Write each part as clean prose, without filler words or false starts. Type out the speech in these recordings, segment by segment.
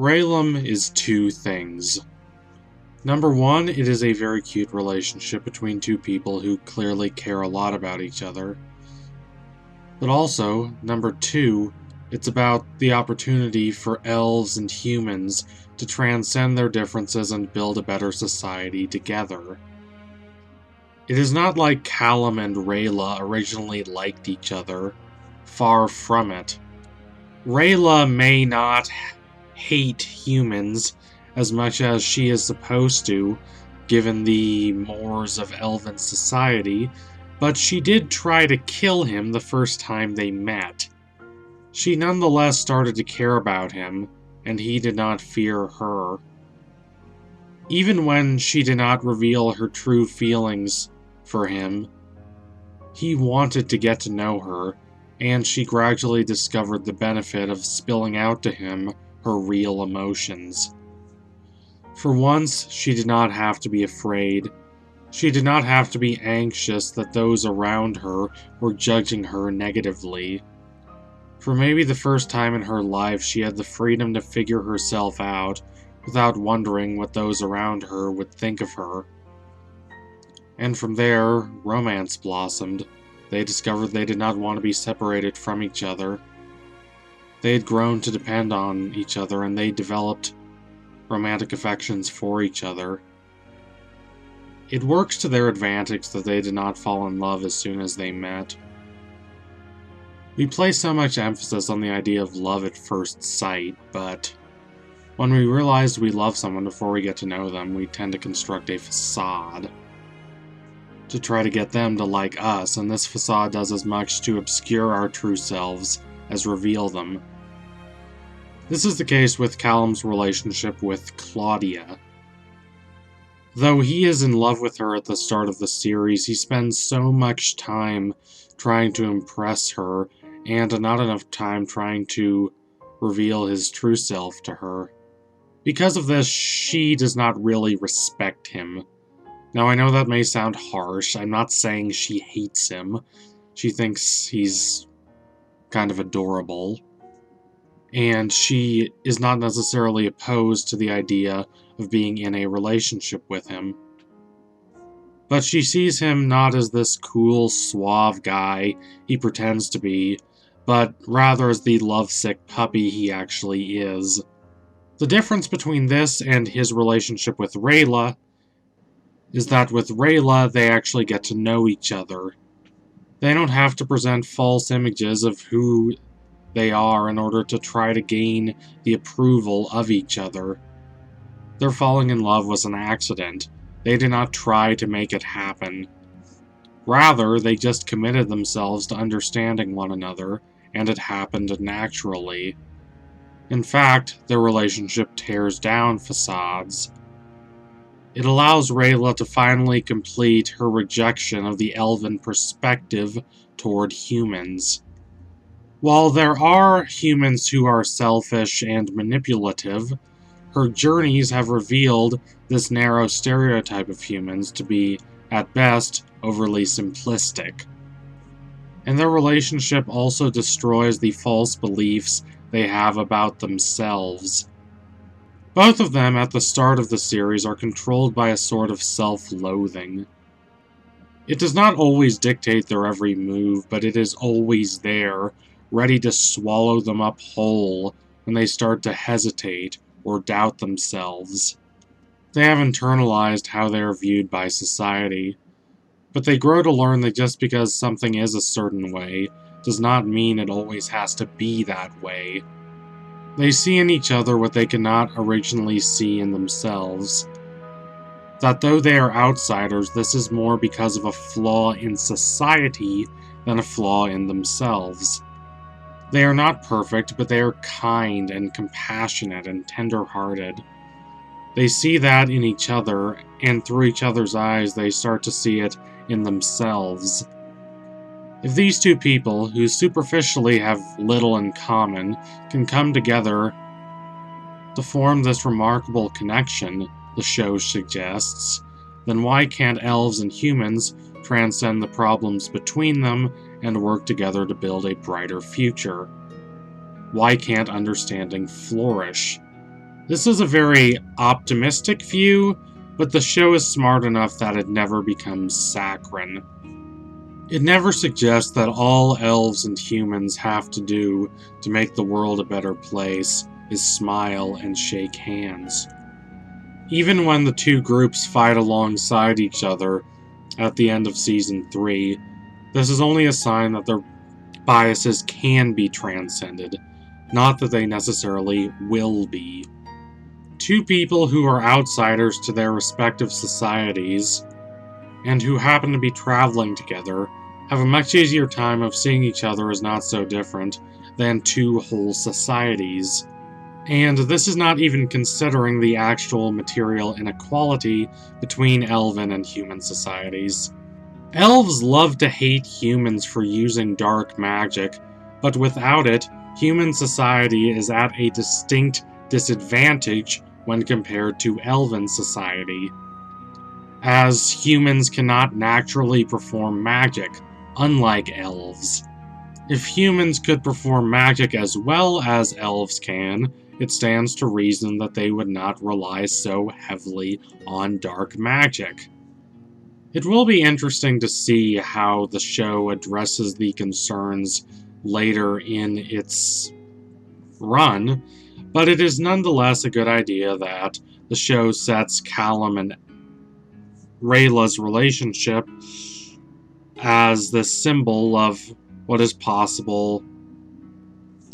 Rayllum is two things. Number one, it is a very cute relationship between two people who clearly care a lot about each other. But also, number two, it's about the opportunity for elves and humans to transcend their differences and build a better society together. It is not like Callum and Rayla originally liked each other. Far from it. Rayla may not hate humans as much as she is supposed to, given the mores of elven society, but she did try to kill him the first time they met. She nonetheless started to care about him, and he did not fear her. Even when she did not reveal her true feelings for him, he wanted to get to know her, and she gradually discovered the benefit of spilling out to him her real emotions. For once, she did not have to be afraid. She did not have to be anxious that those around her were judging her negatively. For maybe the first time in her life, she had the freedom to figure herself out without wondering what those around her would think of her. And from there, romance blossomed. They discovered they did not want to be separated from each other. They had grown to depend on each other, and they developed romantic affections for each other. It works to their advantage that they did not fall in love as soon as they met. We place so much emphasis on the idea of love at first sight, but when we realize we love someone before we get to know them, we tend to construct a facade to try to get them to like us, and this facade does as much to obscure our true selves as reveal them. This is the case with Callum's relationship with Claudia. Though he is in love with her at the start of the series, he spends so much time trying to impress her, and not enough time trying to reveal his true self to her. Because of this, she does not really respect him. Now, I know that may sound harsh. I'm not saying she hates him. She thinks he's kind of adorable. And she is not necessarily opposed to the idea of being in a relationship with him. But she sees him not as this cool, suave guy he pretends to be, but rather as the lovesick puppy he actually is. The difference between this and his relationship with Rayla is that with Rayla, they actually get to know each other. They don't have to present false images of who they are in order to try to gain the approval of each other. Their falling in love was an accident. They did not try to make it happen. Rather, they just committed themselves to understanding one another, and it happened naturally. In fact, their relationship tears down facades. It allows Rayla to finally complete her rejection of the elven perspective toward humans. While there are humans who are selfish and manipulative, her journeys have revealed this narrow stereotype of humans to be, at best, overly simplistic. And their relationship also destroys the false beliefs they have about themselves. Both of them, at the start of the series, are controlled by a sort of self-loathing. It does not always dictate their every move, but it is always there, ready to swallow them up whole when they start to hesitate or doubt themselves. They have internalized how they are viewed by society, but they grow to learn that just because something is a certain way does not mean it always has to be that way. They see in each other what they cannot originally see in themselves. That though they are outsiders, this is more because of a flaw in society than a flaw in themselves. They are not perfect, but they are kind and compassionate and tender-hearted. They see that in each other, and through each other's eyes they start to see it in themselves. If these two people, who superficially have little in common, can come together to form this remarkable connection, the show suggests, then why can't elves and humans transcend the problems between them and work together to build a brighter future? Why can't understanding flourish? This is a very optimistic view, but the show is smart enough that it never becomes saccharine. It never suggests that all elves and humans have to do to make the world a better place is smile and shake hands. Even when the two groups fight alongside each other at the end of Season 3, this is only a sign that their biases can be transcended, not that they necessarily will be. Two people who are outsiders to their respective societies, and who happen to be traveling together, have a much easier time of seeing each other as not so different than two whole societies. And this is not even considering the actual material inequality between elven and human societies. Elves love to hate humans for using dark magic, but without it, human society is at a distinct disadvantage when compared to elven society, as humans cannot naturally perform magic, unlike elves. If humans could perform magic as well as elves can, it stands to reason that they would not rely so heavily on dark magic. It will be interesting to see how the show addresses the concerns later in its run, but it is nonetheless a good idea that the show sets Callum and Rayla's relationship as the symbol of what is possible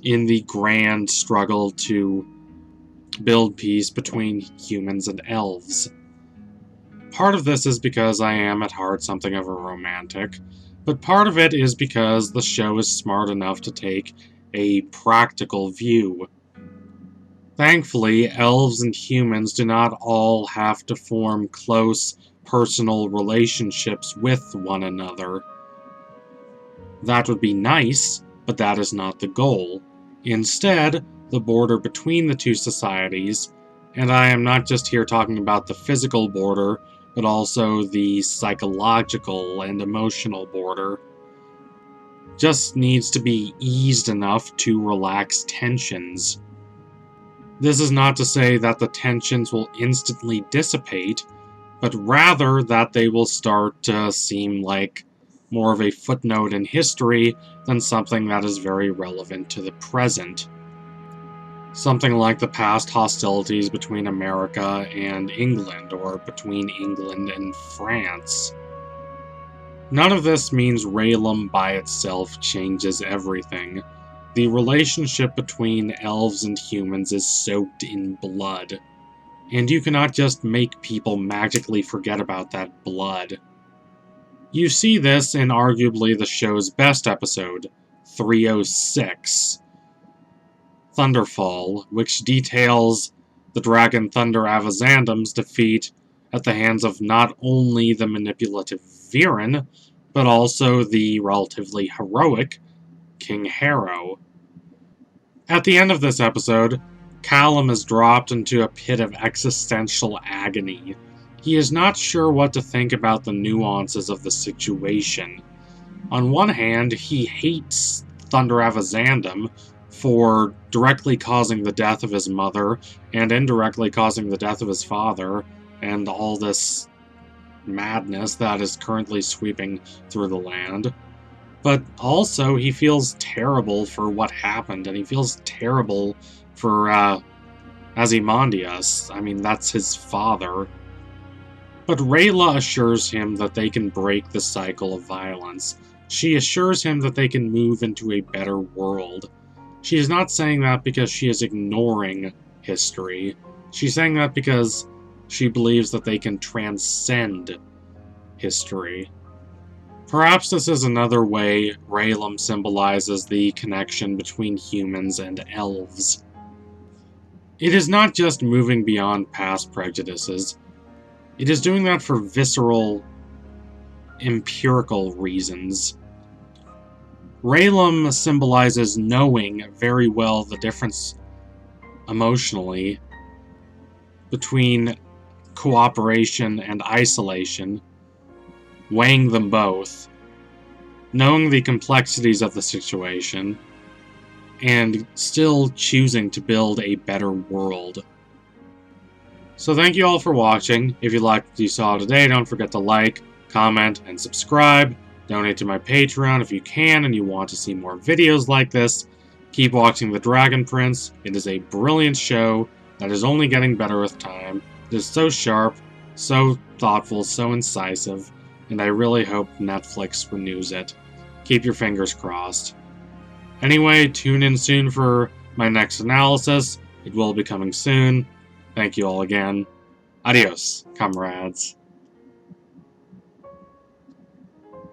in the grand struggle to build peace between humans and elves. Part of this is because I am at heart something of a romantic, but part of it is because the show is smart enough to take a practical view. Thankfully, elves and humans do not all have to form close, personal relationships with one another. That would be nice, but that is not the goal. Instead, the border between the two societies, and I am not just here talking about the physical border, but also the psychological and emotional border, just needs to be eased enough to relax tensions. This is not to say that the tensions will instantly dissipate, but rather that they will start to seem like more of a footnote in history than something that is very relevant to the present. Something like the past hostilities between America and England, or between England and France. None of this means Rayllum by itself changes everything. The relationship between elves and humans is soaked in blood, and you cannot just make people magically forget about that blood. You see this in arguably the show's best episode, 306, Thunderfall, which details the dragon Thunder Avazandum's defeat at the hands of not only the manipulative Viren, but also the relatively heroic King Harrow. At the end of this episode, Callum is dropped into a pit of existential agony. He is not sure what to think about the nuances of the situation. On one hand, he hates Thunder Avazandum for directly causing the death of his mother, and indirectly causing the death of his father, and all this madness that is currently sweeping through the land. But also, he feels terrible for what happened, and he feels terrible for Ozymandias. I mean, that's his father. But Rayla assures him that they can break the cycle of violence. She assures him that they can move into a better world. She is not saying that because she is ignoring history. She's saying that because she believes that they can transcend history. Perhaps this is another way Rayllum symbolizes the connection between humans and elves. It is not just moving beyond past prejudices. It is doing that for visceral, empirical reasons. Rayllum symbolizes knowing very well the difference emotionally between cooperation and isolation, weighing them both, knowing the complexities of the situation, and still choosing to build a better world. So thank you all for watching. If you liked what you saw today, don't forget to like, comment, and subscribe. Donate to my Patreon if you can and you want to see more videos like this. Keep watching The Dragon Prince. It is a brilliant show that is only getting better with time. It is so sharp, so thoughtful, so incisive, and I really hope Netflix renews it. Keep your fingers crossed. Anyway, tune in soon for my next analysis. It will be coming soon. Thank you all again. Adios, comrades.